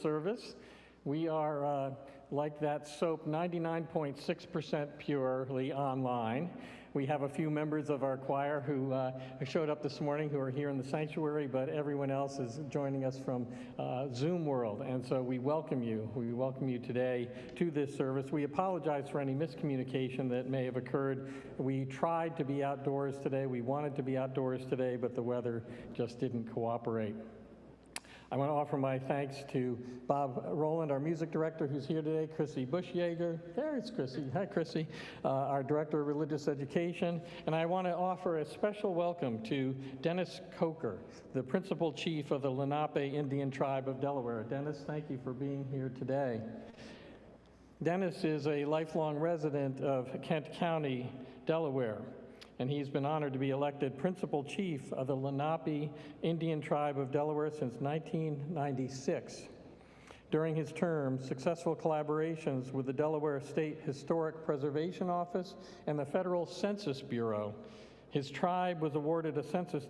service. We are, like that soap, 99.6% purely online. We have a few members of our choir who showed up this morning who are here in the sanctuary, but everyone else is joining us from Zoom world. And so we welcome you. We welcome you today to this service. We apologize for any miscommunication that may have occurred. We tried to be outdoors today. We wanted to be outdoors today, but the weather just didn't cooperate. I want to offer my thanks to Bob Rowland, our music director, who's here today, Chrissy Bushyeager, there's Chrissy, hi Chrissy, our director of religious education, and I want to offer a special welcome to Dennis Coker, the principal chief of the Lenape Indian Tribe of Delaware. Dennis, thank you for being here today. Dennis is a lifelong resident of Kent County, Delaware, and he's been honored to be elected principal chief of the Lenape Indian Tribe of Delaware since 1996. During his term, successful collaborations with the Delaware State Historic Preservation Office and the Federal Census Bureau, his tribe was awarded a census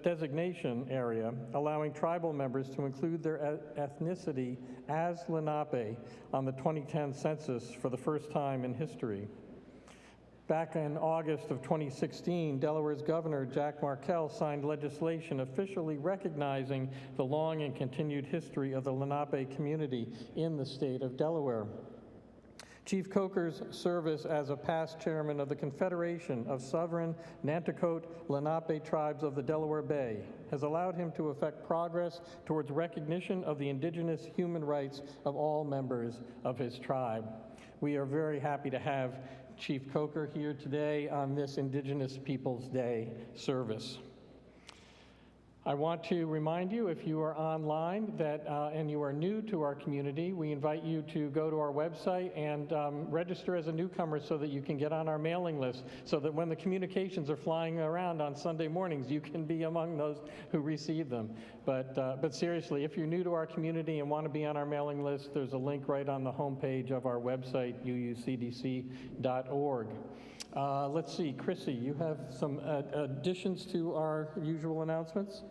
designation area, allowing tribal members to include their ethnicity as Lenape on the 2010 census for the first time in history. Back in August of 2016, Delaware's Governor Jack Markell signed legislation officially recognizing the long and continued history of the Lenape community in the state of Delaware. Chief Coker's service as a past chairman of the Confederation of Sovereign Nanticoke Lenape Tribes of the Delaware Bay has allowed him to effect progress towards recognition of the indigenous human rights of all members of his tribe. We are very happy to have Chief Coker here today on this Indigenous Peoples Day service. I want to remind you, if you are online that and you are new to our community, we invite you to go to our website and register as a newcomer so that you can get on our mailing list, so that when the communications are flying around on Sunday mornings, you can be among those who receive them. But seriously, if you're new to our community and want to be on our mailing list, there's a link right on the homepage of our website, uucdc.org. Let's see, Chrissy, you have some additions to our usual announcements?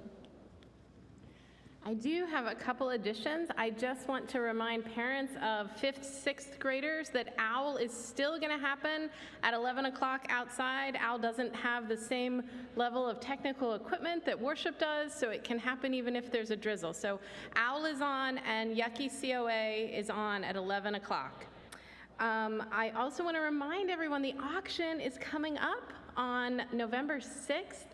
I do have a couple additions. I just want to remind parents of 5th, 6th graders that OWL is still going to happen at 11 o'clock outside. OWL doesn't have the same level of technical equipment that worship does, so it can happen even if there's a drizzle. So OWL is on and Yucky COA is on at 11 o'clock. I also want to remind everyone the auction is coming up on November 6th.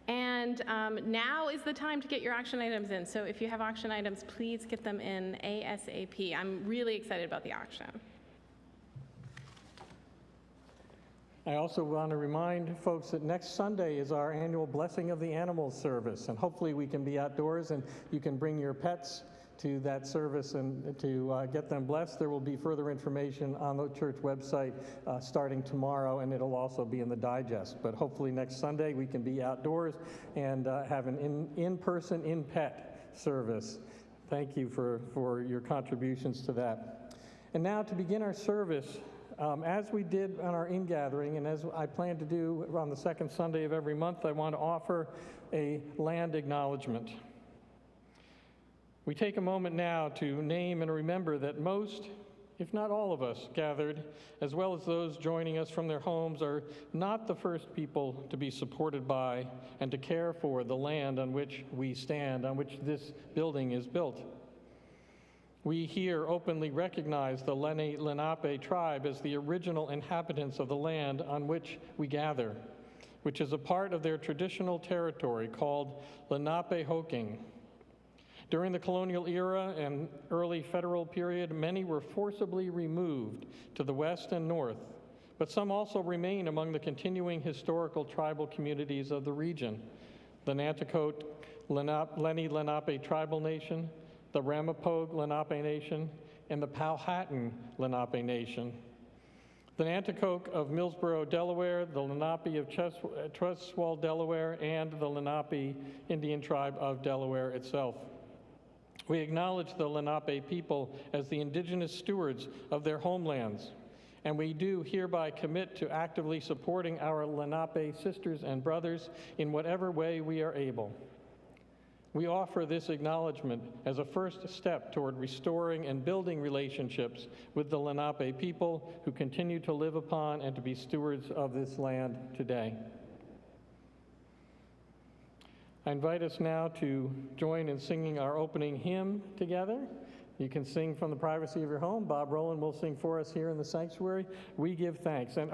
And now is the time to get your auction items in. So if you have auction items, please get them in ASAP. I'm really excited about the auction. I also want to remind folks that next Sunday is our annual Blessing of the Animals service. And hopefully we can be outdoors and you can bring your pets to that service and to get them blessed. There will be further information on the church website starting tomorrow, and it'll also be in the digest. But hopefully next Sunday we can be outdoors and have an in-person, in-pet service. Thank you for your contributions to that. And now to begin our service, as we did on our in-gathering, and as I plan to do on the second Sunday of every month, I want to offer a land acknowledgement. We take a moment now to name and remember that most, if not all of us gathered, as well as those joining us from their homes, are not the first people to be supported by and to care for the land on which we stand, on which this building is built. We here openly recognize the Lenape tribe as the original inhabitants of the land on which we gather, which is a part of their traditional territory called Lenapehoking. During the colonial era and early federal period, many were forcibly removed to the west and north, but some also remain among the continuing historical tribal communities of the region: the Nanticoke Lenni Lenape Tribal Nation, the Ramapogue Lenape Nation, and the Powhatan Lenape Nation. The Nanticoke of Millsboro, Delaware, the Lenape of Treswell, Delaware, and the Lenape Indian Tribe of Delaware itself. We acknowledge the Lenape people as the indigenous stewards of their homelands, and we do hereby commit to actively supporting our Lenape sisters and brothers in whatever way we are able. We offer this acknowledgement as a first step toward restoring and building relationships with the Lenape people who continue to live upon and to be stewards of this land today. I invite us now to join in singing our opening hymn together. You can sing from the privacy of your home. Bob Rowland will sing for us here in the sanctuary. We give thanks. And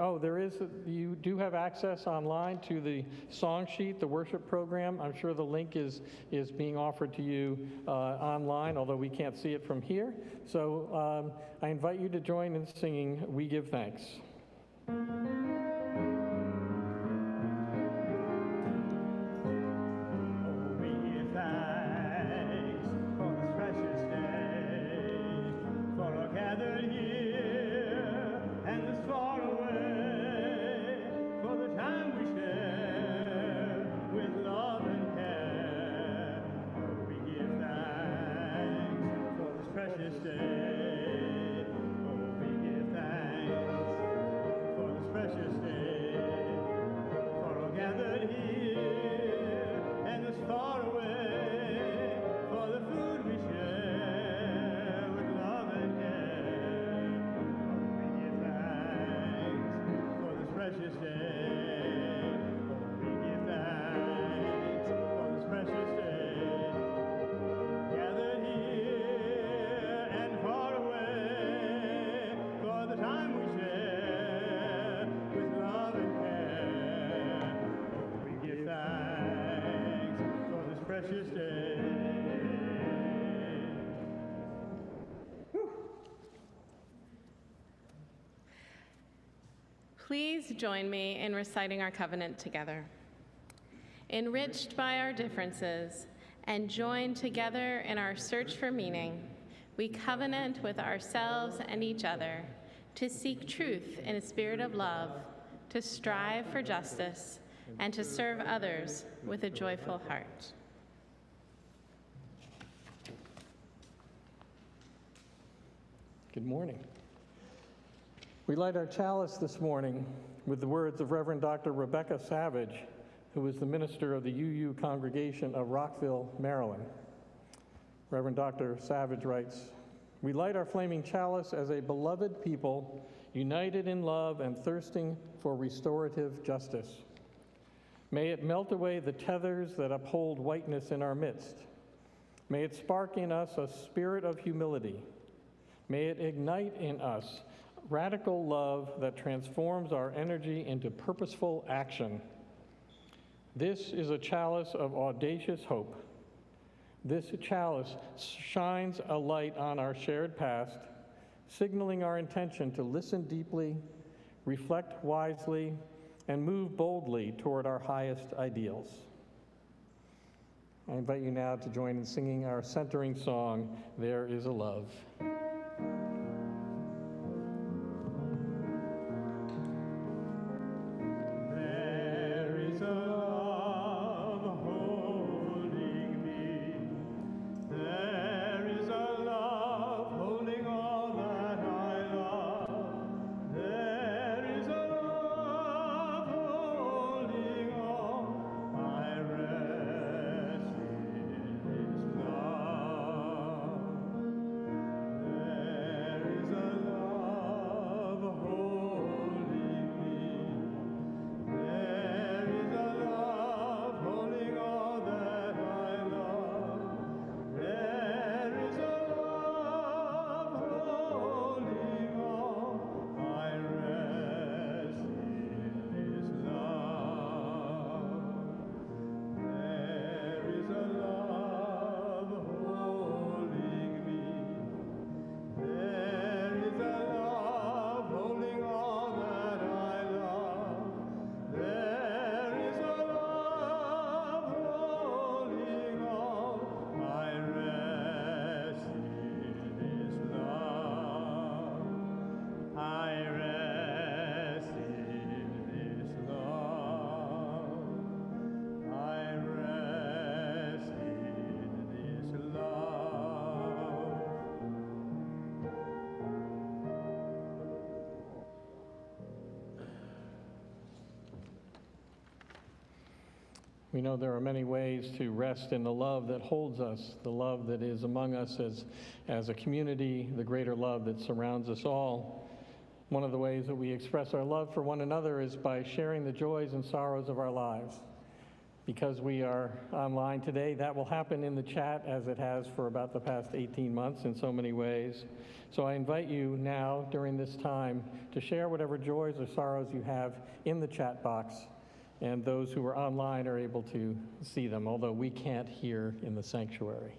you do have access online to the song sheet, the worship program. I'm sure the link is being offered to you online, although we can't see it from here. So I invite you to join in singing We Give Thanks. Please join me in reciting our covenant together. Enriched by our differences and joined together in our search for meaning, we covenant with ourselves and each other to seek truth in a spirit of love, to strive for justice, and to serve others with a joyful heart. Good morning. We light our chalice this morning with the words of Reverend Dr. Rebecca Savage, who is the minister of the UU congregation of Rockville, Maryland. Reverend Dr. Savage writes, "We light our flaming chalice as a beloved people, united in love and thirsting for restorative justice. May it melt away the tethers that uphold whiteness in our midst. May it spark in us a spirit of humility. May it ignite in us radical love that transforms our energy into purposeful action. This is a chalice of audacious hope. This chalice shines a light on our shared past, signaling our intention to listen deeply, reflect wisely, and move boldly toward our highest ideals." I invite you now to join in singing our centering song, There Is a Love. There We know there are many ways to rest in the love that holds us, the love that is among us as a community, the greater love that surrounds us all. One of the ways that we express our love for one another is by sharing the joys and sorrows of our lives. Because we are online today, that will happen in the chat as it has for about the past 18 months in so many ways. So I invite you now, during this time, to share whatever joys or sorrows you have in the chat box, and those who are online are able to see them, although we can't hear in the sanctuary.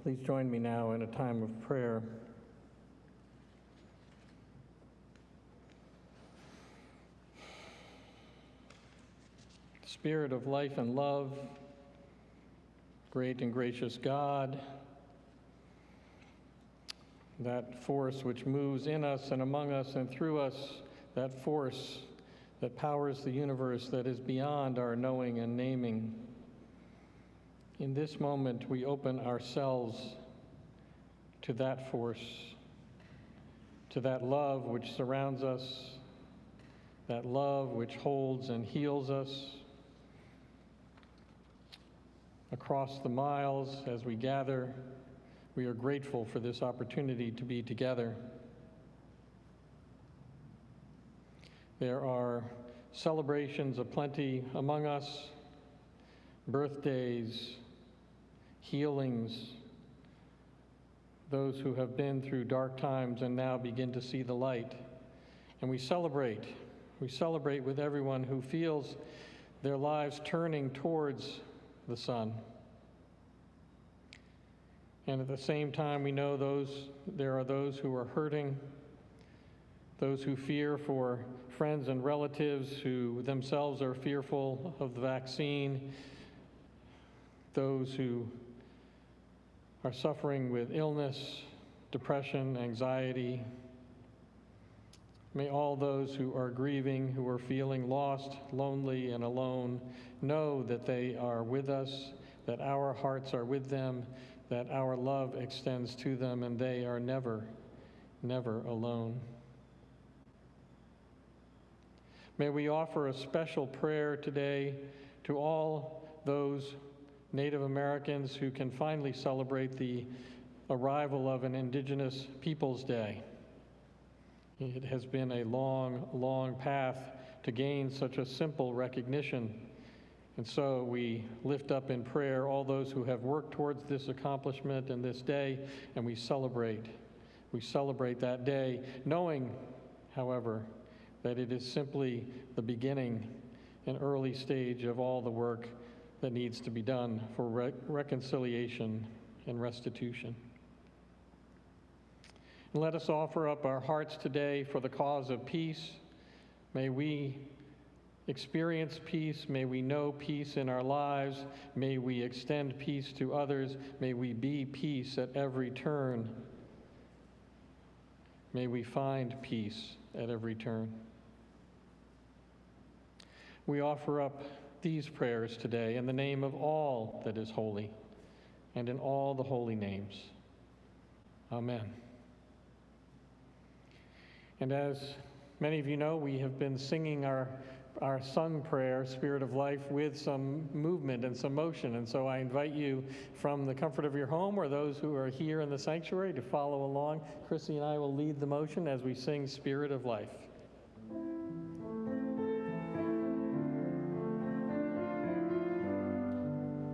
Please join me now in a time of prayer. Spirit of life and love, great and gracious God, that force which moves in us and among us and through us, that force that powers the universe that is beyond our knowing and naming. In this moment, we open ourselves to that force, to that love which surrounds us, that love which holds and heals us. Across the miles, as we gather, we are grateful for this opportunity to be together. There are celebrations aplenty among us, birthdays, healings, those who have been through dark times and now begin to see the light. And we celebrate with everyone who feels their lives turning towards the sun. And at the same time, we know there are those who are hurting, those who fear for friends and relatives who themselves are fearful of the vaccine, those who are suffering with illness, depression, anxiety. May all those who are grieving, who are feeling lost, lonely, and alone, know that they are with us, that our hearts are with them, that our love extends to them, and they are never, never alone. May we offer a special prayer today to all those Native Americans who can finally celebrate the arrival of an Indigenous Peoples Day. It has been a long, long path to gain such a simple recognition. And so we lift up in prayer all those who have worked towards this accomplishment and this day, and we celebrate. We celebrate that day, knowing, however, that it is simply the beginning an early stage of all the work that needs to be done for reconciliation and restitution. And let us offer up our hearts today for the cause of peace. May we experience peace. May we know peace in our lives. May we extend peace to others. May we be peace at every turn. May we find peace at every turn. We offer up these prayers today in the name of all that is holy and in all the holy names. Amen. And as many of you know, we have been singing our sung prayer, Spirit of Life, with some movement and some motion. And so I invite you from the comfort of your home or those who are here in the sanctuary to follow along. Chrissy and I will lead the motion as we sing Spirit of Life.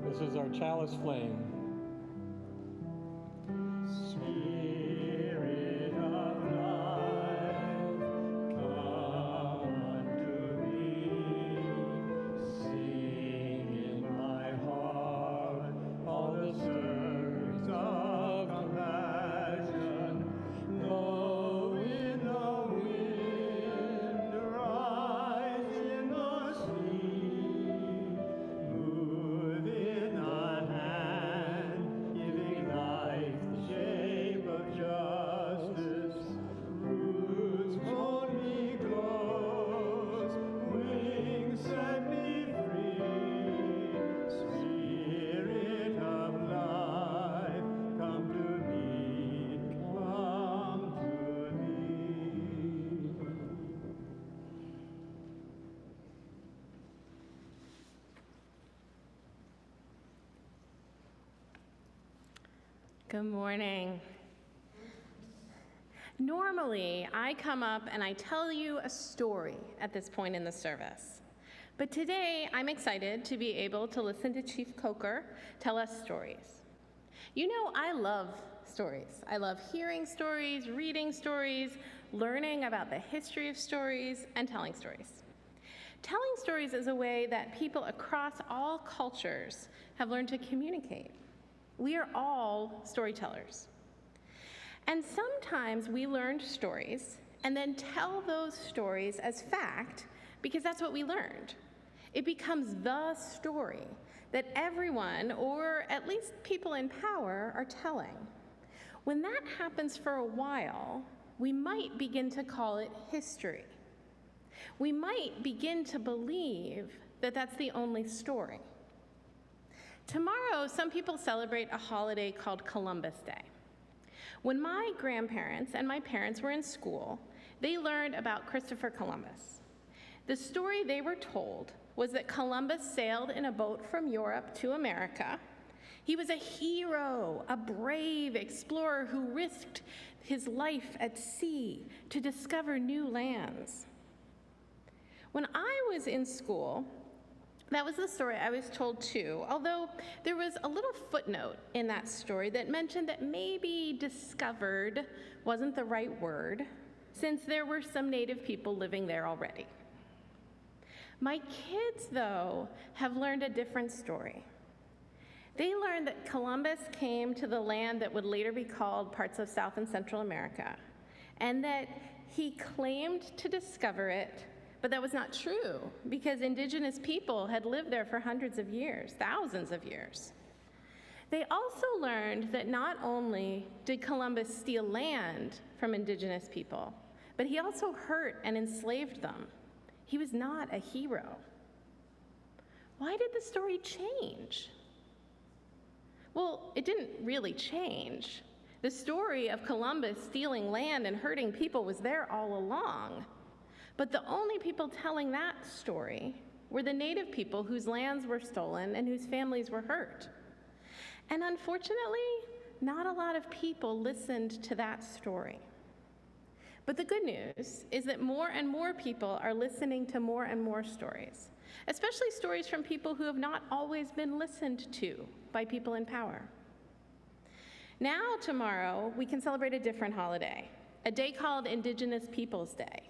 This is our chalice flame. Spirit of life, come unto me. Sing in my heart all the songs of compassion. Blow in the wind, rise in the sea. Move in the hand, giving life the shape of justice. Roots hold me close, wings set me free. Spirit of life, come to me, come to me. Good morning. Normally, I come up and I tell you a story at this point in the service. But today, I'm excited to be able to listen to Chief Coker tell us stories. You know, I love stories. I love hearing stories, reading stories, learning about the history of stories, and telling stories. Telling stories is a way that people across all cultures have learned to communicate. We are all storytellers. And sometimes we learn stories and then tell those stories as fact because that's what we learned. It becomes the story that everyone, or at least people in power, are telling. When that happens for a while, we might begin to call it history. We might begin to believe that that's the only story. Tomorrow, some people celebrate a holiday called Columbus Day. When my grandparents and my parents were in school, they learned about Christopher Columbus. The story they were told was that Columbus sailed in a boat from Europe to America. He was a hero, a brave explorer who risked his life at sea to discover new lands. When I was in school, that was the story I was told too, although there was a little footnote in that story that mentioned that maybe discovered wasn't the right word, since there were some native people living there already. My kids, though, have learned a different story. They learned that Columbus came to the land that would later be called parts of South and Central America, and that he claimed to discover it. But that was not true, because indigenous people had lived there for hundreds of years, thousands of years. They also learned that not only did Columbus steal land from indigenous people, but he also hurt and enslaved them. He was not a hero. Why did the story change? Well, it didn't really change. The story of Columbus stealing land and hurting people was there all along. But the only people telling that story were the native people whose lands were stolen and whose families were hurt. And unfortunately, not a lot of people listened to that story. But the good news is that more and more people are listening to more and more stories, especially stories from people who have not always been listened to by people in power. Now, tomorrow, we can celebrate a different holiday, a day called Indigenous Peoples Day,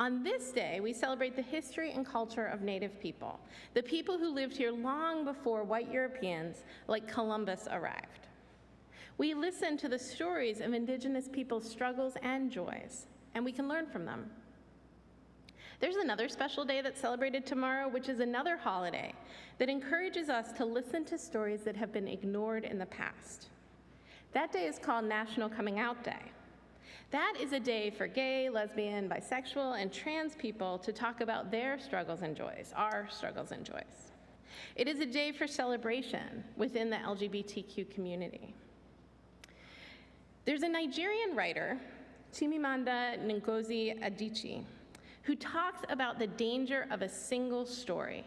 On this day, we celebrate the history and culture of Native people, the people who lived here long before white Europeans like Columbus arrived. We listen to the stories of Indigenous people's struggles and joys, and we can learn from them. There's another special day that's celebrated tomorrow, which is another holiday that encourages us to listen to stories that have been ignored in the past. That day is called National Coming Out Day. That is a day for gay, lesbian, bisexual, and trans people to talk about their struggles and joys, our struggles and joys. It is a day for celebration within the LGBTQ community. There's a Nigerian writer, Chimamanda Ngozi Adichie, who talks about the danger of a single story.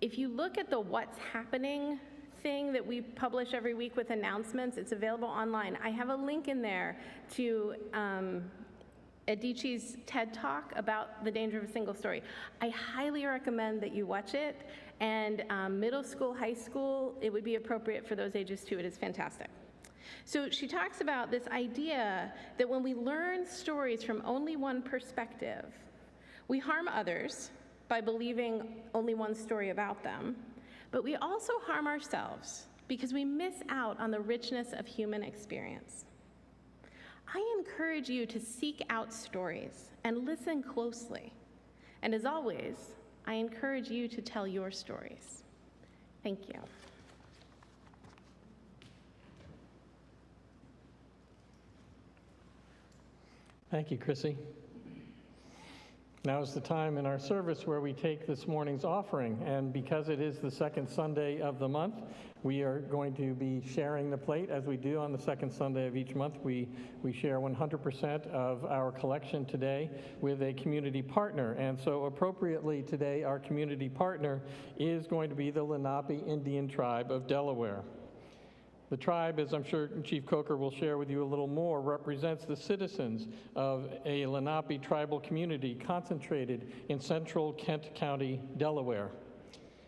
If you look at the What's Happening thing that we publish every week with announcements, it's available online. I have a link in there to Adichie's TED Talk about the danger of a single story. I highly recommend that you watch it, and middle school, high school, it would be appropriate for those ages too. It is fantastic. So she talks about this idea that when we learn stories from only one perspective, we harm others by believing only one story about them, but we also harm ourselves because we miss out on the richness of human experience. I encourage you to seek out stories and listen closely. And as always, I encourage you to tell your stories. Thank you. Thank you, Chrissy. Now is the time in our service where we take this morning's offering, and because it is the second Sunday of the month, we are going to be sharing the plate as we do on the second Sunday of each month. We share 100% of our collection today with a community partner, and so appropriately today our community partner is going to be the Lenape Indian Tribe of Delaware. The tribe, as I'm sure Chief Coker will share with you a little more, represents the citizens of a Lenape tribal community concentrated in central Kent County, Delaware.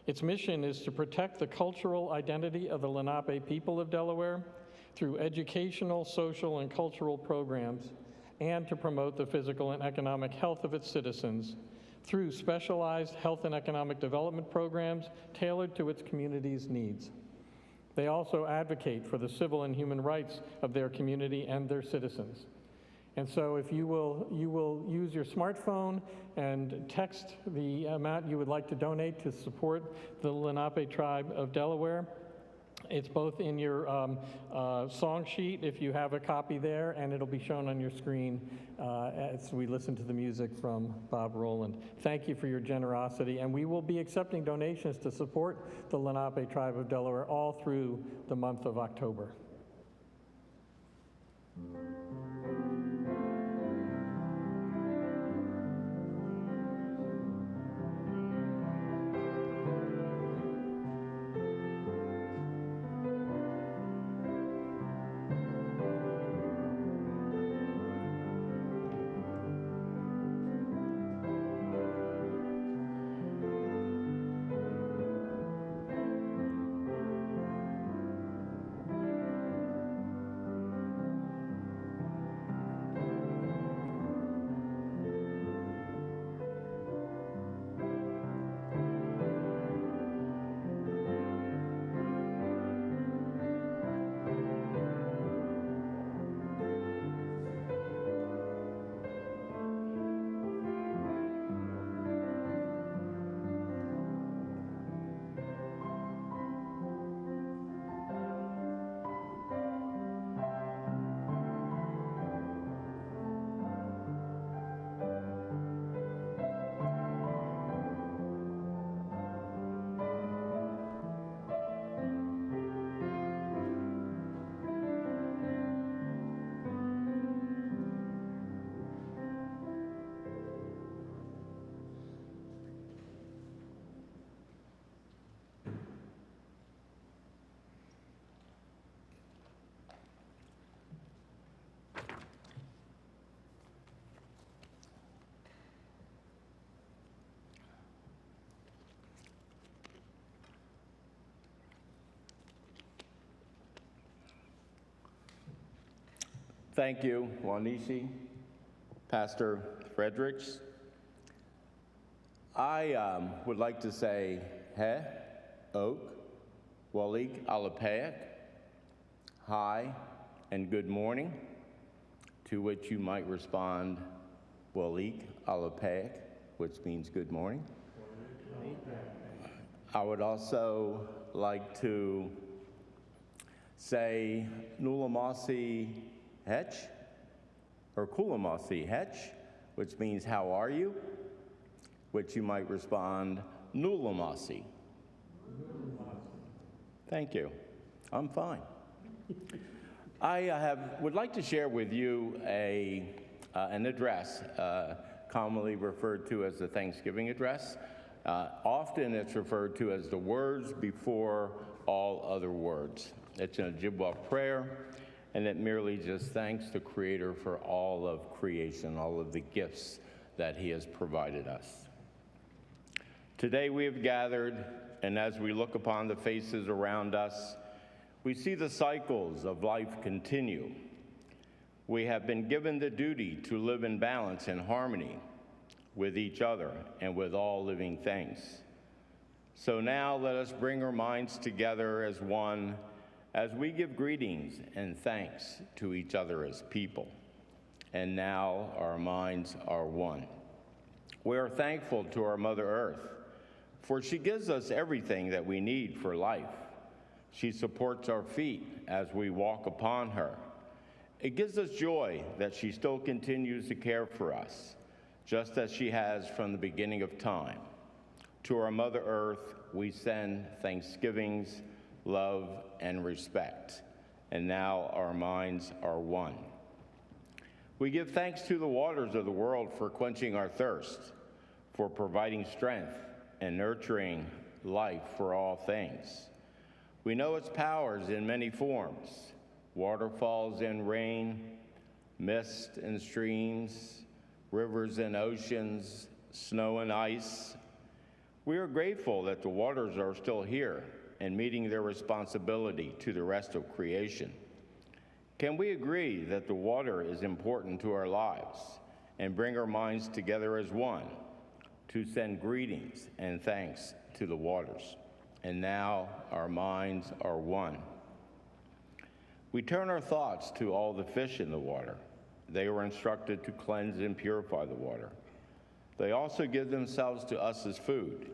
Its mission is to protect the cultural identity of the Lenape people of Delaware through educational, social, and cultural programs, and to promote the physical and economic health of its citizens through specialized health and economic development programs tailored to its community's needs. They also advocate for the civil and human rights of their community and their citizens. And so if you will use your smartphone and text the amount you would like to donate to support the Lenape Tribe of Delaware. It's both in your song sheet, if you have a copy there, and it'll be shown on your screen as we listen to the music from Bob Rowland. Thank you for your generosity, and we will be accepting donations to support the Lenape Tribe of Delaware all through the month of October. Thank you, Wanisi. Pastor Fredericks. I would like to say he, oak, walik alapayak, hi, and good morning, to which you might respond, walik alapayak, which means good morning. I would also like to say nulamasi hech, or kulamasi hech, which means how are you? Which you might respond, nulamasi. Thank you. I'm fine. I would like to share with you an address, commonly referred to as the Thanksgiving address. Often it's referred to as the words before all other words. It's an Ojibwa prayer, and it merely just thanks the Creator for all of creation, all of the gifts that He has provided us. Today we have gathered, and as we look upon the faces around us, we see the cycles of life continue. We have been given the duty to live in balance and harmony with each other and with all living things. So now let us bring our minds together as one as we give greetings and thanks to each other as people. And now our minds are one. We are thankful to our Mother Earth, for she gives us everything that we need for life. She supports our feet as we walk upon her. It gives us joy that she still continues to care for us, just as she has from the beginning of time. To our Mother Earth, we send thanksgivings, love, and respect. And now our minds are one. We give thanks to the waters of the world for quenching our thirst, for providing strength and nurturing life for all things. We know its powers in many forms: waterfalls and rain, mist and streams, rivers and oceans, snow and ice. We are grateful that the waters are still here and meeting their responsibility to the rest of creation. Can we agree that the water is important to our lives and bring our minds together as one to send greetings and thanks to the waters? And now our minds are one. We turn our thoughts to all the fish in the water. They were instructed to cleanse and purify the water. They also give themselves to us as food.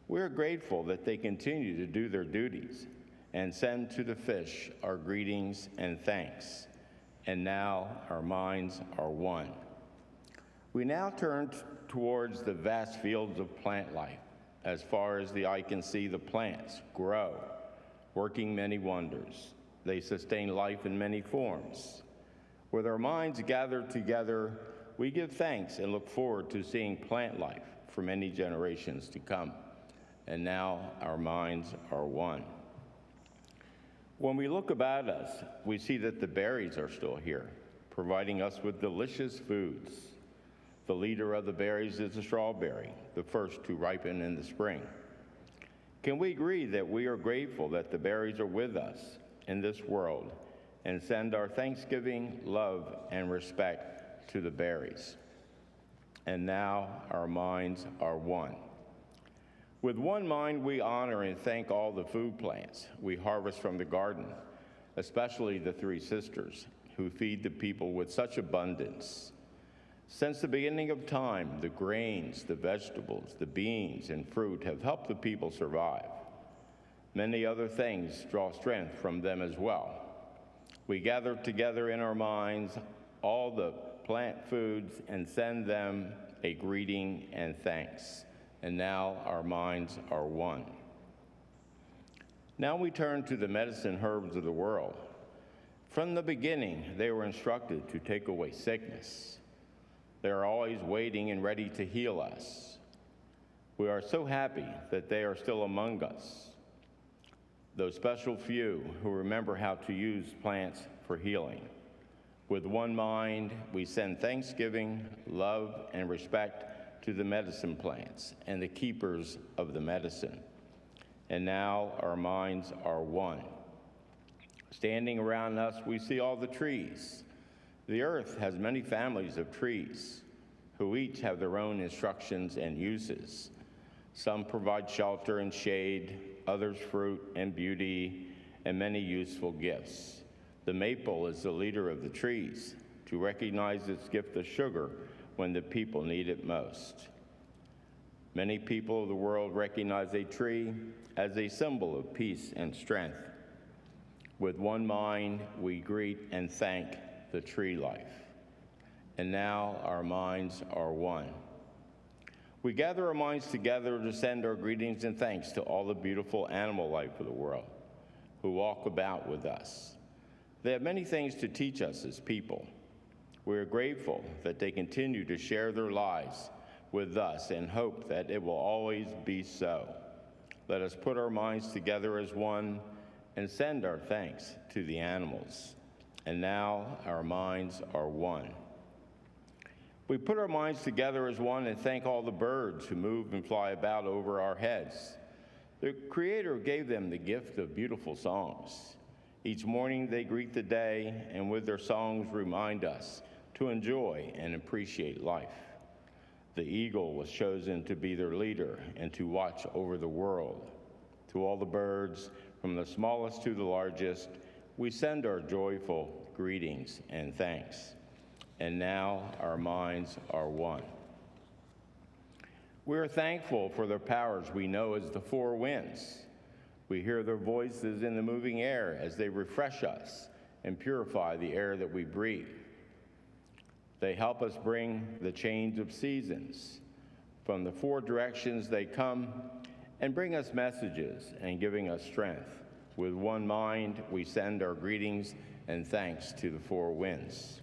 We are grateful that they continue to do their duties and send to the fish our greetings and thanks. And now our minds are one. We now turn towards the vast fields of plant life. As far as the eye can see, the plants grow, working many wonders. They sustain life in many forms. With our minds gathered together, we give thanks and look forward to seeing plant life for many generations to come. And now our minds are one. When we look about us, we see that the berries are still here, providing us with delicious foods. The leader of the berries is the strawberry, the first to ripen in the spring. Can we agree that we are grateful that the berries are with us in this world and send our thanksgiving, love, and respect to the berries? And now our minds are one. With one mind, we honor and thank all the food plants we harvest from the garden, especially the three sisters who feed the people with such abundance. Since the beginning of time, the grains, the vegetables, the beans, and fruit have helped the people survive. Many other things draw strength from them as well. We gather together in our minds all the plant foods and send them a greeting and thanks. And now our minds are one. Now we turn to the medicine herbs of the world. From the beginning, they were instructed to take away sickness. They are always waiting and ready to heal us. We are so happy that they are still among us, those special few who remember how to use plants for healing. With one mind, we send thanksgiving, love, and respect to the medicine plants and the keepers of the medicine. And now our minds are one. Standing around us, we see all the trees, The earth has many families of trees who each have their own instructions and uses. Some provide shelter and shade, others fruit and beauty, and many useful gifts. The maple is the leader of the trees, to recognize its gift of sugar when the people need it most. Many people of the world recognize a tree as a symbol of peace and strength. With one mind, we greet and thank the tree life. And now our minds are one. We gather our minds together to send our greetings and thanks to all the beautiful animal life of the world who walk about with us. They have many things to teach us as people. We are grateful that they continue to share their lives with us and hope that it will always be so. Let us put our minds together as one and send our thanks to the animals. And now our minds are one. We put our minds together as one and thank all the birds who move and fly about over our heads. The Creator gave them the gift of beautiful songs. Each morning they greet the day and with their songs remind us to enjoy and appreciate life. The eagle was chosen to be their leader and to watch over the world. To all the birds, from the smallest to the largest, we send our joyful greetings and thanks. And now our minds are one. We are thankful for their powers we know as the four winds. We hear their voices in the moving air as they refresh us and purify the air that we breathe. They help us bring the change of seasons. From the four directions they come and bring us messages and giving us strength. With one mind, we send our greetings and thanks to the four winds.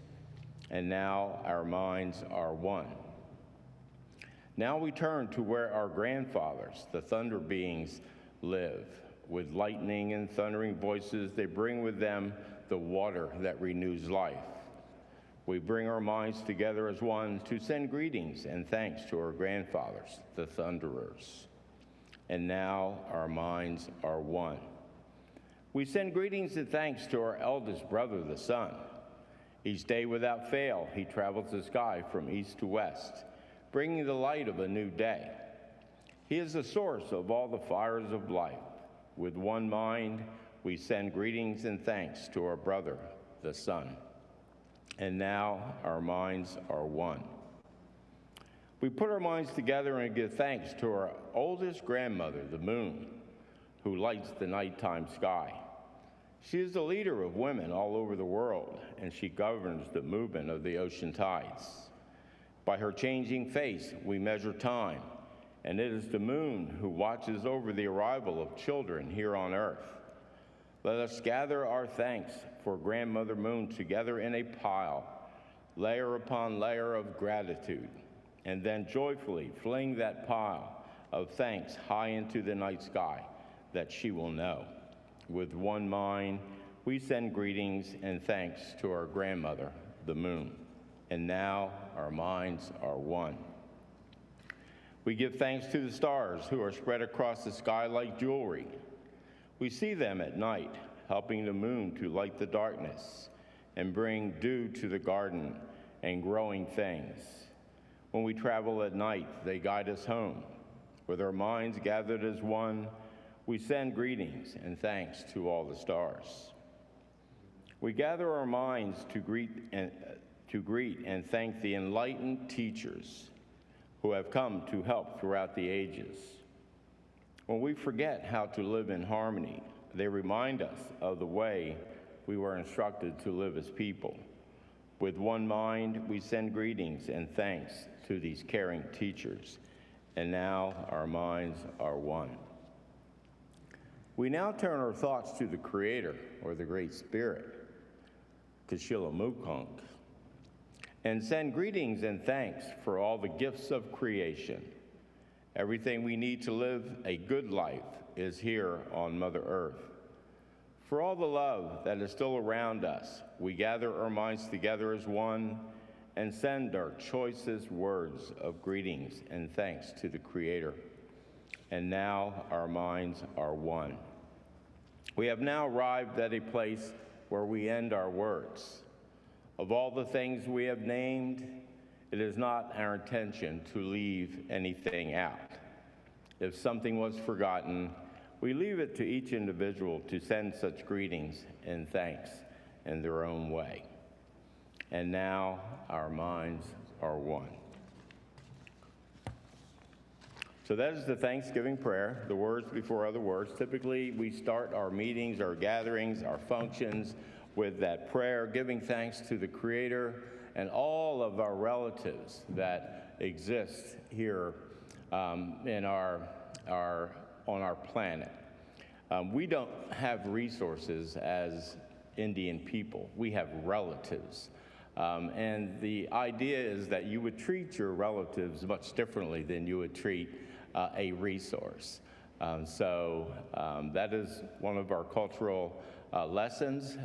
And now our minds are one. Now we turn to where our grandfathers, the thunder beings, live. With lightning and thundering voices, they bring with them the water that renews life. We bring our minds together as one to send greetings and thanks to our grandfathers, the thunderers. And now our minds are one. We send greetings and thanks to our eldest brother, the sun. Each day without fail, he travels the sky from east to west, bringing the light of a new day. He is the source of all the fires of life. With one mind, we send greetings and thanks to our brother, the sun. And now our minds are one. We put our minds together and give thanks to our oldest grandmother, the moon, who lights the nighttime sky. She is the leader of women all over the world, and she governs the movement of the ocean tides. By her changing face, we measure time, and it is the moon who watches over the arrival of children here on earth. Let us gather our thanks for Grandmother Moon together in a pile, layer upon layer of gratitude, and then joyfully fling that pile of thanks high into the night sky that she will know. With one mind, we send greetings and thanks to our grandmother, the moon. And now our minds are one. We give thanks to the stars who are spread across the sky like jewelry. We see them at night, helping the moon to light the darkness and bring dew to the garden and growing things. When we travel at night, they guide us home. With our minds gathered as one, we send greetings and thanks to all the stars. We gather our minds to greet and thank the enlightened teachers who have come to help throughout the ages. When we forget how to live in harmony, they remind us of the way we were instructed to live as people. With one mind, we send greetings and thanks to these caring teachers. And now our minds are one. We now turn our thoughts to the Creator, or the Great Spirit, Kashilamukunk, and send greetings and thanks for all the gifts of creation. Everything we need to live a good life is here on Mother Earth. For all the love that is still around us, we gather our minds together as one and send our choicest words of greetings and thanks to the Creator. And now our minds are one. We have now arrived at a place where we end our words. Of all the things we have named, it is not our intention to leave anything out. If something was forgotten, we leave it to each individual to send such greetings and thanks in their own way. And now our minds are one. So that is the Thanksgiving prayer, the words before other words. Typically, we start our meetings, our gatherings, our functions with that prayer, giving thanks to the Creator and all of our relatives that exist here on our planet. We don't have resources as Indian people. We have relatives. And the idea is that you would treat your relatives much differently than you would treat a resource. So that is one of our cultural lessons,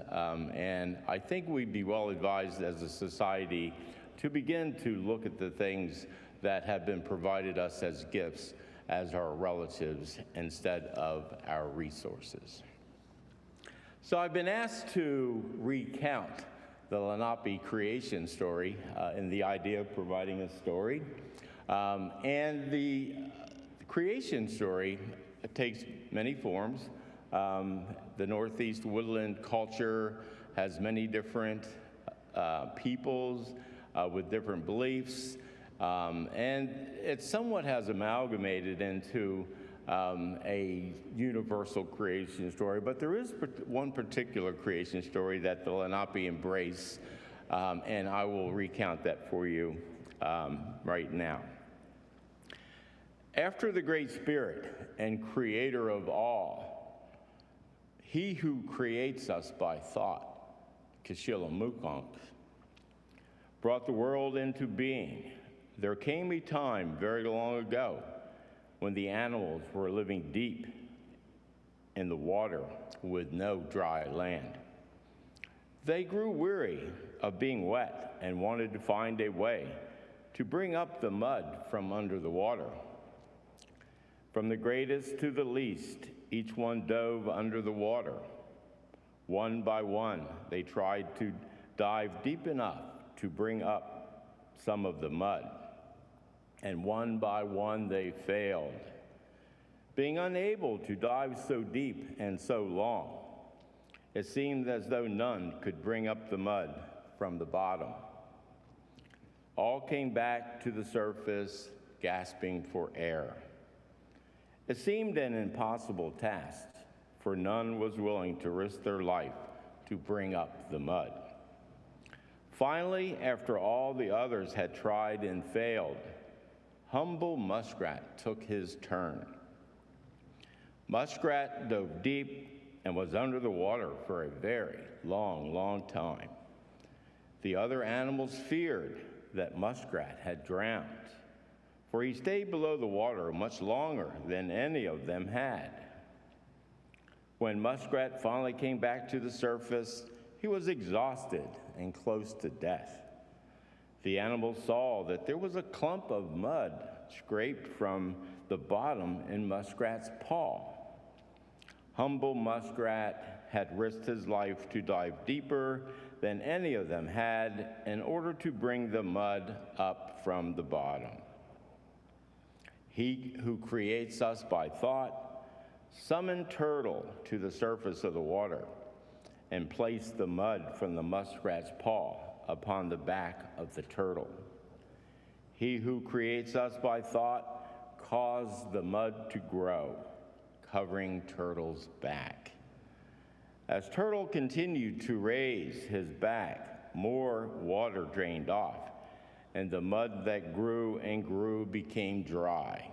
and I think we'd be well advised as a society to begin to look at the things that have been provided us as gifts as our relatives instead of our resources. So I've been asked to recount the Lenape creation story in the idea of providing a story. And the creation story takes many forms. The Northeast woodland culture has many different peoples with different beliefs, and it somewhat has amalgamated into a universal creation story, but there is one particular creation story that the Lenape embrace, and I will recount that for you right now. After the Great Spirit and Creator of all, He who creates us by thought, Kishilamukunk, brought the world into being, there came a time very long ago when the animals were living deep in the water with no dry land. They grew weary of being wet and wanted to find a way to bring up the mud from under the water. From the greatest to the least, each one dove under the water. One by one, they tried to dive deep enough to bring up some of the mud. And one by one, they failed. Being unable to dive so deep and so long, it seemed as though none could bring up the mud from the bottom. All came back to the surface, gasping for air. It seemed an impossible task, for none was willing to risk their life to bring up the mud. Finally, after all the others had tried and failed, humble Muskrat took his turn. Muskrat dove deep and was under the water for a very long time. The other animals feared that Muskrat had drowned, for he stayed below the water much longer than any of them had. When Muskrat finally came back to the surface, he was exhausted and close to death. The animals saw that there was a clump of mud scraped from the bottom in Muskrat's paw. Humble Muskrat had risked his life to dive deeper than any of them had in order to bring the mud up from the bottom. He who creates us by thought summoned Turtle to the surface of the water and placed the mud from the muskrat's paw upon the back of the turtle. He who creates us by thought caused the mud to grow, covering Turtle's back. As Turtle continued to raise his back, more water drained off, and the mud that grew and grew became dry,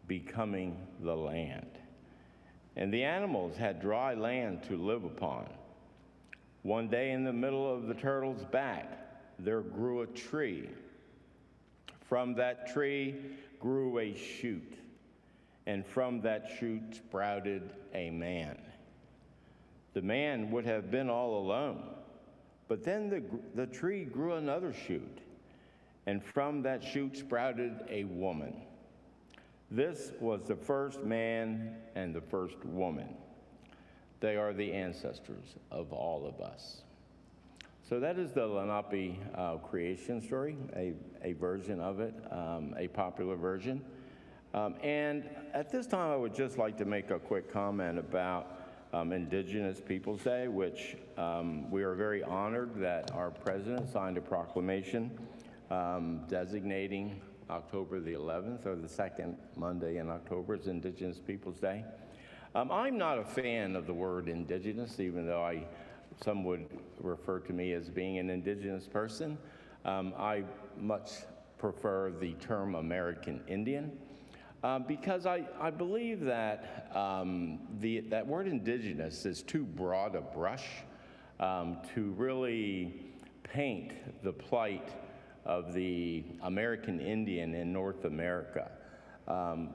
becoming the land. And the animals had dry land to live upon. One day in the middle of the turtle's back, there grew a tree. From that tree grew a shoot, and from that shoot sprouted a man. The man would have been all alone, but then the tree grew another shoot, and from that shoot sprouted a woman. This was the first man and the first woman. They are the ancestors of all of us. So that is the Lenape creation story, a version of it, a popular version. And at this time, I would just like to make a quick comment about Indigenous Peoples Day, which we are very honored that our president signed a proclamation designating October the 11th, or the second Monday in October, as Indigenous Peoples Day. I'm not a fan of the word indigenous, even though some would refer to me as being an indigenous person. I much prefer the term American Indian because I believe that that word indigenous is too broad a brush to really paint the plight of the American Indian in North America.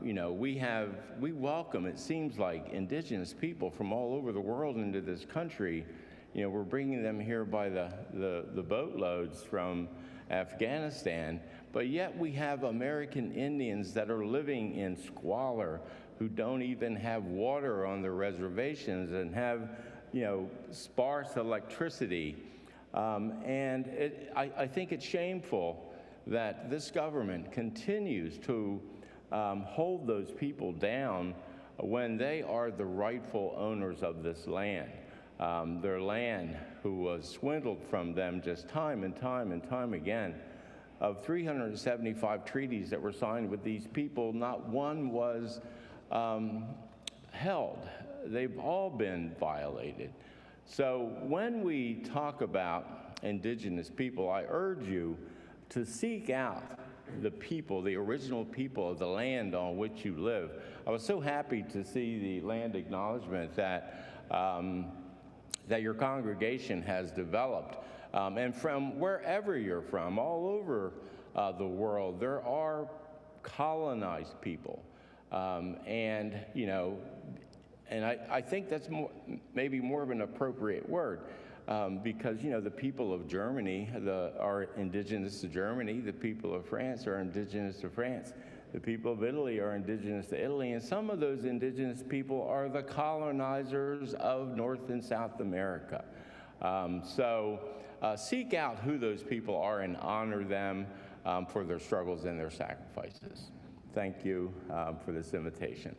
You know, we welcome, it seems like, indigenous people from all over the world into this country. You know, we're bringing them here by the boatloads from Afghanistan, but yet we have American Indians that are living in squalor, who don't even have water on their reservations and have, you know, sparse electricity. And I think it's shameful that this government continues to hold those people down when they are the rightful owners of this land. Their land, who was swindled from them just time and time and time again. Of 375 treaties that were signed with these people, not one was held. They've all been violated. So when we talk about indigenous people, I urge you to seek out the people, the original people of the land on which you live. I was so happy to see the land acknowledgement that that your congregation has developed. And from wherever you're from, all over the world, there are colonized people. And, you know, and I think that's maybe more of an appropriate word because, you know, the people of Germany are indigenous to Germany. The people of France are indigenous to France. The people of Italy are indigenous to Italy, and some of those indigenous people are the colonizers of North and South America. So seek out who those people are and honor them for their struggles and their sacrifices. Thank you for this invitation.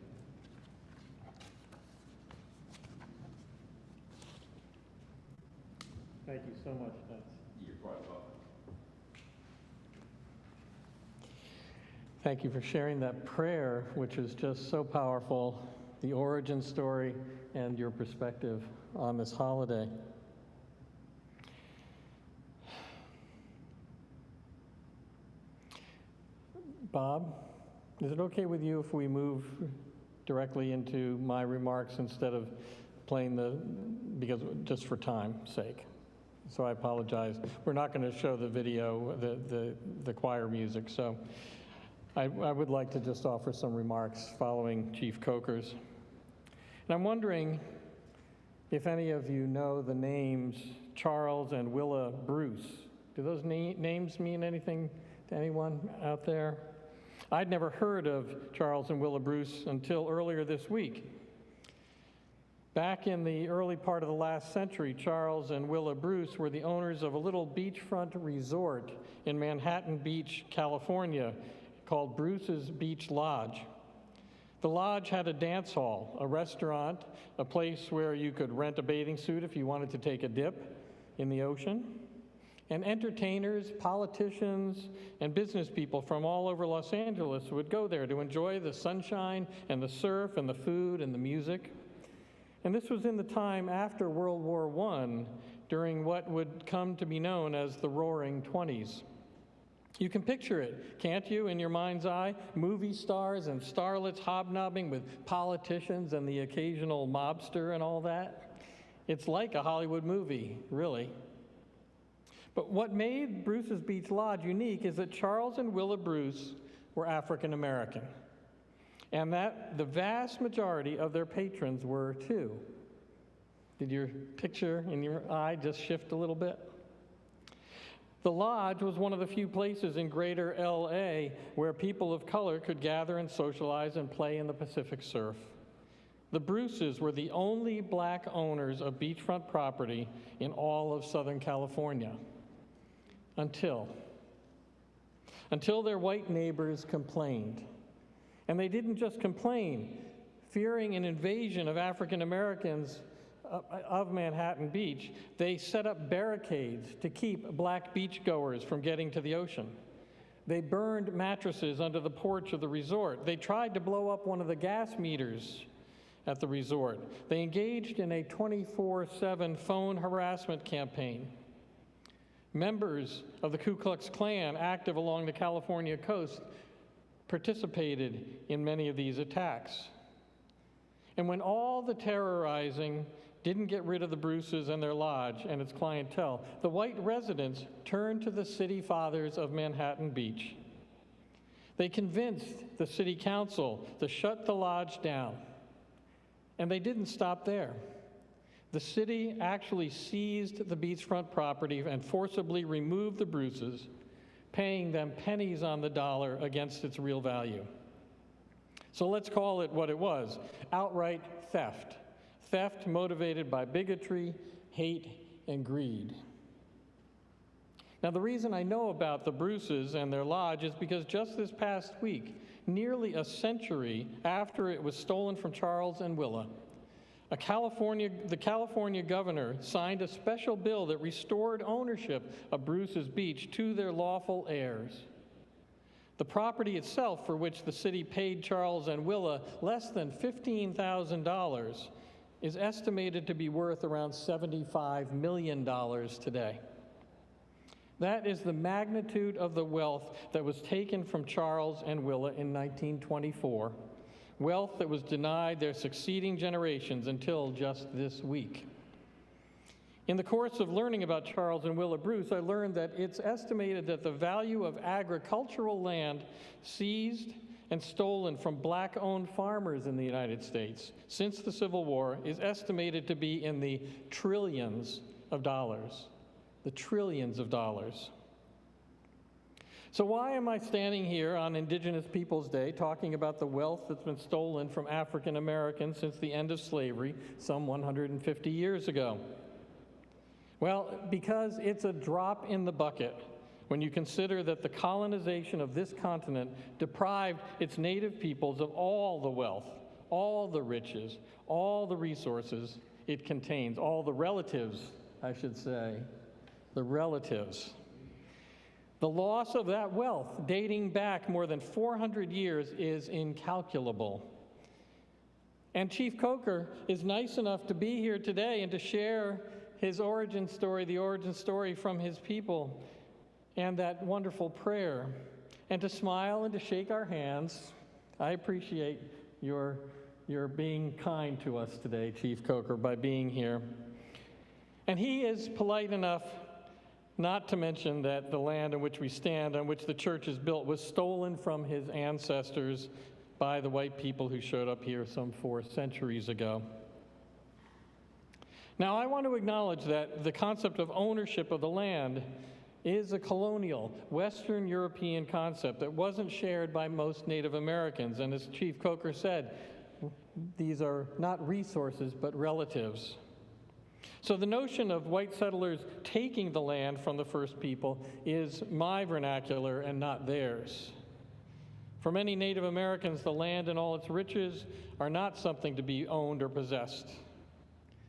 Thank you so much, Vince. You're quite welcome. Thank you for sharing that prayer, which is just so powerful, the origin story and your perspective on this holiday. Bob, is it okay with you if we move directly into my remarks instead of playing because just for time's sake? So I apologize. We're not going to show the video, the choir music, so I would like to just offer some remarks following Chief Coker's. And I'm wondering if any of you know the names Charles and Willa Bruce. Do those names mean anything to anyone out there? I'd never heard of Charles and Willa Bruce until earlier this week. Back in the early part of the last century, Charles and Willa Bruce were the owners of a little beachfront resort in Manhattan Beach, California, called Bruce's Beach Lodge. The lodge had a dance hall, a restaurant, a place where you could rent a bathing suit if you wanted to take a dip in the ocean. And entertainers, politicians, and business people from all over Los Angeles would go there to enjoy the sunshine and the surf and the food and the music. And this was in the time after World War I, during what would come to be known as the Roaring '20s. You can picture it, can't you, in your mind's eye? Movie stars and starlets hobnobbing with politicians and the occasional mobster and all that. It's like a Hollywood movie, really. But what made Bruce's Beach Lodge unique is that Charles and Willa Bruce were African American, and that the vast majority of their patrons were too. Did your picture in your eye just shift a little bit? The lodge was one of the few places in greater LA where people of color could gather and socialize and play in the Pacific surf. The Bruces were the only black owners of beachfront property in all of Southern California until their white neighbors complained. And they didn't just complain. Fearing an invasion of African Americans of Manhattan Beach, they set up barricades to keep black beachgoers from getting to the ocean. They burned mattresses under the porch of the resort. They tried to blow up one of the gas meters at the resort. They engaged in a 24/7 phone harassment campaign. Members of the Ku Klux Klan, active along the California coast, participated in many of these attacks. And when all the terrorizing didn't get rid of the Bruces and their lodge and its clientele, the white residents turned to the city fathers of Manhattan Beach. They convinced the city council to shut the lodge down. And they didn't stop there. The city actually seized the beachfront property and forcibly removed the Bruces, paying them pennies on the dollar against its real value. So let's call it what it was: outright theft. Theft motivated by bigotry, hate, and greed. Now, the reason I know about the Bruces and their lodge is because just this past week, nearly a century after it was stolen from Charles and Willa, the California governor signed a special bill that restored ownership of Bruce's Beach to their lawful heirs. The property itself, for which the city paid Charles and Willa less than $15,000, is estimated to be worth around $75 million today. That is the magnitude of the wealth that was taken from Charles and Willa in 1924, wealth that was denied their succeeding generations until just this week. In the course of learning about Charles and Willa Bruce, I learned that it's estimated that the value of agricultural land seized and stolen from black-owned farmers in the United States since the Civil War is estimated to be in the trillions of dollars. The trillions of dollars. So why am I standing here on Indigenous Peoples Day talking about the wealth that's been stolen from African Americans since the end of slavery some 150 years ago? Well, because it's a drop in the bucket when you consider that the colonization of this continent deprived its native peoples of all the wealth, all the riches, all the resources it contains, all the relatives, I should say, the relatives. The loss of that wealth, dating back more than 400 years, is incalculable. And Chief Coker is nice enough to be here today and to share his origin story, the origin story from his people, and that wonderful prayer, and to smile and to shake our hands. I appreciate your being kind to us today, Chief Coker, by being here. And he is polite enough not to mention that the land on which we stand, on which the church is built, was stolen from his ancestors by the white people who showed up here some 4 centuries ago. Now, I want to acknowledge that the concept of ownership of the land is a colonial, Western European concept that wasn't shared by most Native Americans. And as Chief Coker said, these are not resources, but relatives. So the notion of white settlers taking the land from the first people is my vernacular and not theirs. For many Native Americans, the land and all its riches are not something to be owned or possessed.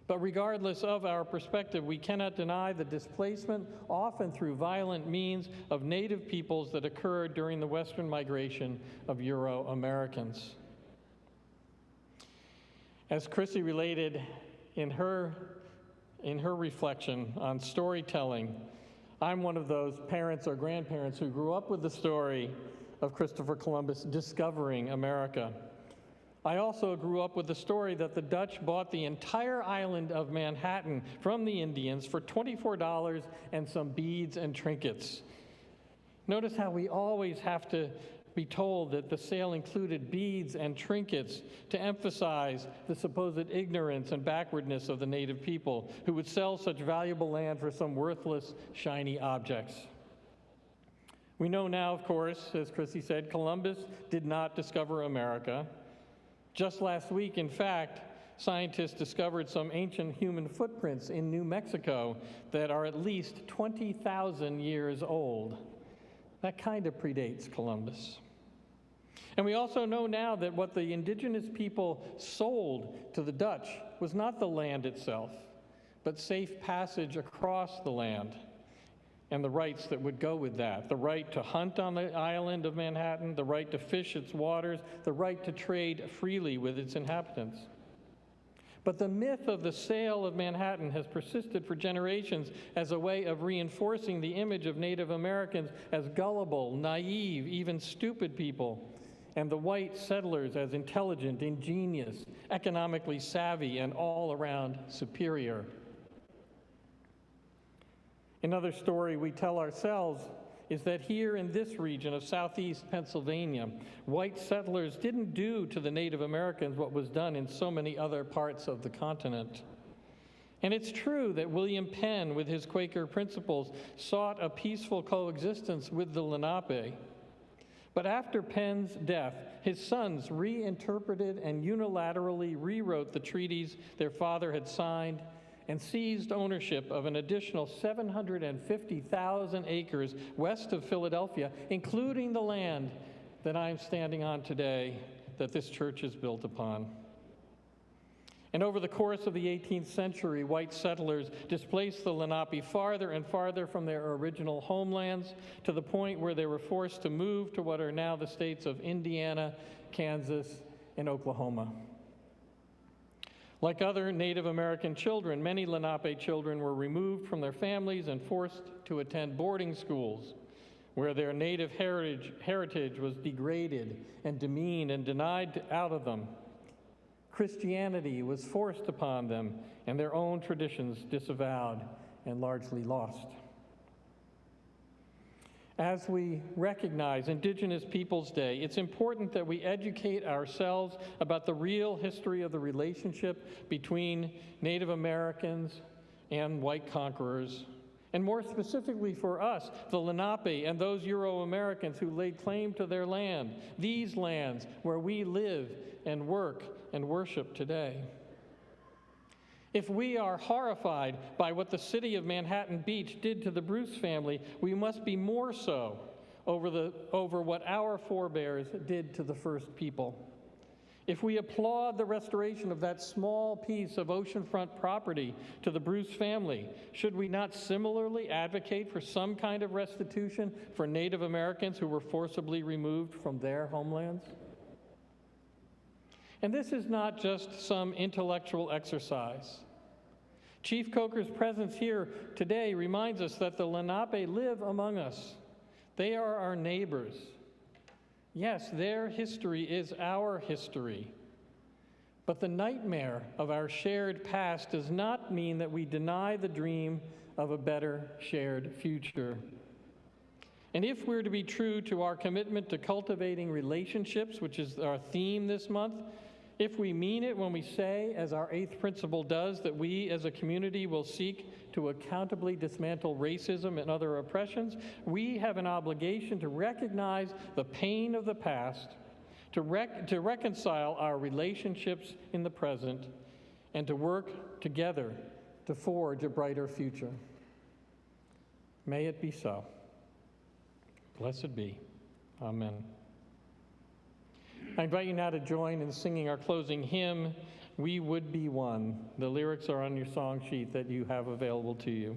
But regardless of our perspective, we cannot deny the displacement, often through violent means, of Native peoples that occurred during the Western migration of Euro-Americans. As Chrissy related in her reflection on storytelling, I'm one of those parents or grandparents who grew up with the story of Christopher Columbus discovering America. I also grew up with the story that the Dutch bought the entire island of Manhattan from the Indians for $24 and some beads and trinkets. Notice how we always have to be told that the sale included beads and trinkets to emphasize the supposed ignorance and backwardness of the native people who would sell such valuable land for some worthless, shiny objects. We know now, of course, as Chrissy said, Columbus did not discover America. Just last week, in fact, scientists discovered some ancient human footprints in New Mexico that are at least 20,000 years old. That kind of predates Columbus. And we also know now that what the indigenous people sold to the Dutch was not the land itself, but safe passage across the land and the rights that would go with that. The right to hunt on the island of Manhattan, the right to fish its waters, the right to trade freely with its inhabitants. But the myth of the sale of Manhattan has persisted for generations as a way of reinforcing the image of Native Americans as gullible, naive, even stupid people, and the white settlers as intelligent, ingenious, economically savvy, and all around superior. Another story we tell ourselves is that here in this region of southeast Pennsylvania, white settlers didn't do to the Native Americans what was done in so many other parts of the continent. And it's true that William Penn, with his Quaker principles, sought a peaceful coexistence with the Lenape. But after Penn's death, his sons reinterpreted and unilaterally rewrote the treaties their father had signed and seized ownership of an additional 750,000 acres west of Philadelphia, including the land that I'm standing on today that this church is built upon. And over the course of the 18th century, white settlers displaced the Lenape farther and farther from their original homelands to the point where they were forced to move to what are now the states of Indiana, Kansas, and Oklahoma. Like other Native American children, many Lenape children were removed from their families and forced to attend boarding schools, where their native heritage was degraded and demeaned and denied out of them. Christianity was forced upon them, and their own traditions disavowed and largely lost. As we recognize Indigenous Peoples Day, it's important that we educate ourselves about the real history of the relationship between Native Americans and white conquerors, and more specifically for us, the Lenape and those Euro-Americans who laid claim to their land, these lands where we live and work and worship today. If we are horrified by what the city of Manhattan Beach did to the Bruce family, we must be more so over what our forebears did to the first people. If we applaud the restoration of that small piece of oceanfront property to the Bruce family, should we not similarly advocate for some kind of restitution for Native Americans who were forcibly removed from their homelands? And this is not just some intellectual exercise. Chief Coker's presence here today reminds us that the Lenape live among us. They are our neighbors. Yes, their history is our history. But the nightmare of our shared past does not mean that we deny the dream of a better shared future. And if we're to be true to our commitment to cultivating relationships, which is our theme this month, if we mean it when we say, as our 8th principle does, that we as a community will seek to accountably dismantle racism and other oppressions, we have an obligation to recognize the pain of the past, to reconcile our relationships in the present, and to work together to forge a brighter future. May it be so. Blessed be. Amen. I invite you now to join in singing our closing hymn, We Would Be One. The lyrics are on your song sheet that you have available to you.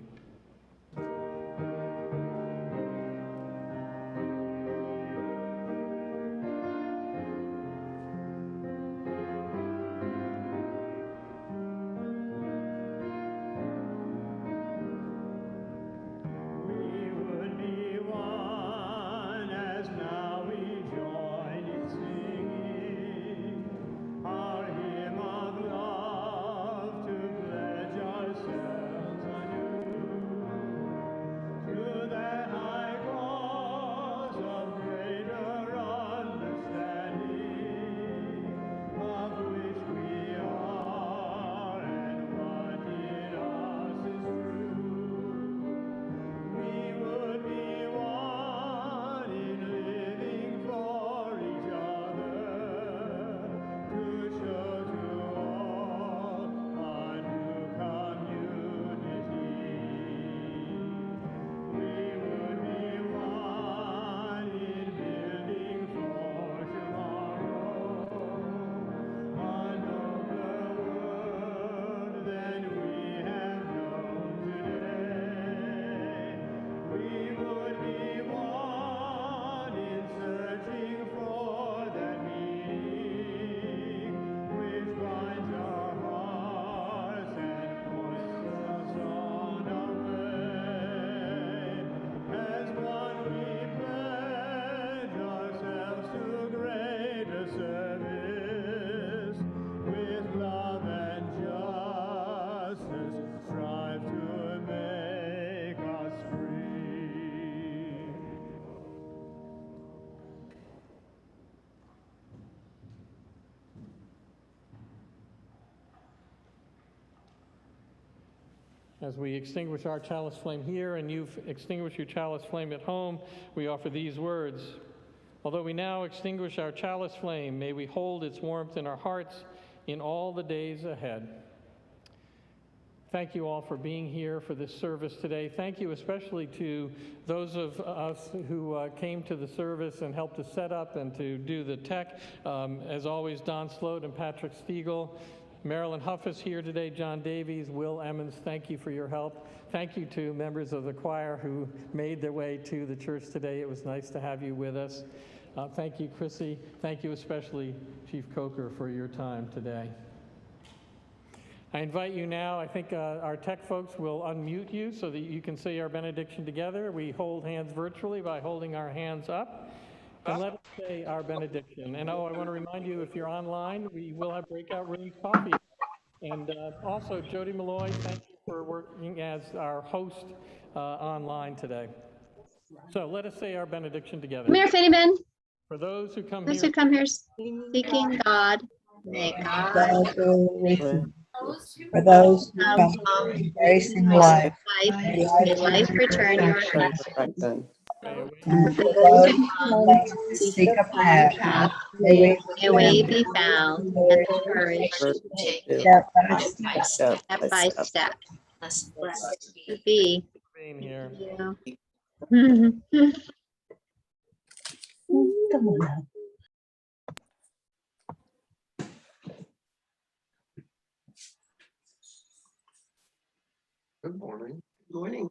Our hymn of love to pledge ourselves anew. As we extinguish our chalice flame here and you extinguish your chalice flame at home, we offer these words. Although we now extinguish our chalice flame, may we hold its warmth in our hearts in all the days ahead. Thank you all for being here for this service today. Thank you especially to those of us who came to the service and helped to set up and to do the tech. As always, Don Sloat and Patrick Stiegel. Marilyn Huff is here today, John Davies, Will Emmons, thank you for your help. Thank you to members of the choir who made their way to the church today. It was nice to have you with us. Thank you, Chrissy. Thank you especially, Chief Coker, for your time today. I invite you now, I think our tech folks will unmute you so that you can say our benediction together. We hold hands virtually by holding our hands up. And let us say our benediction. And I want to remind you, if you're online, we will have breakout room coffee. And also, Jody Malloy, thank you for working as our host online today. So let us say our benediction together. Come here, Finneman. For those who come Those here, who come here seeking God, may God For those who come embracing life, may life return your hearts. and for those who come to seek a path, may we be found and encouraged to take it step by step. step by step. To be. being here. Come on now. Good morning. Good morning.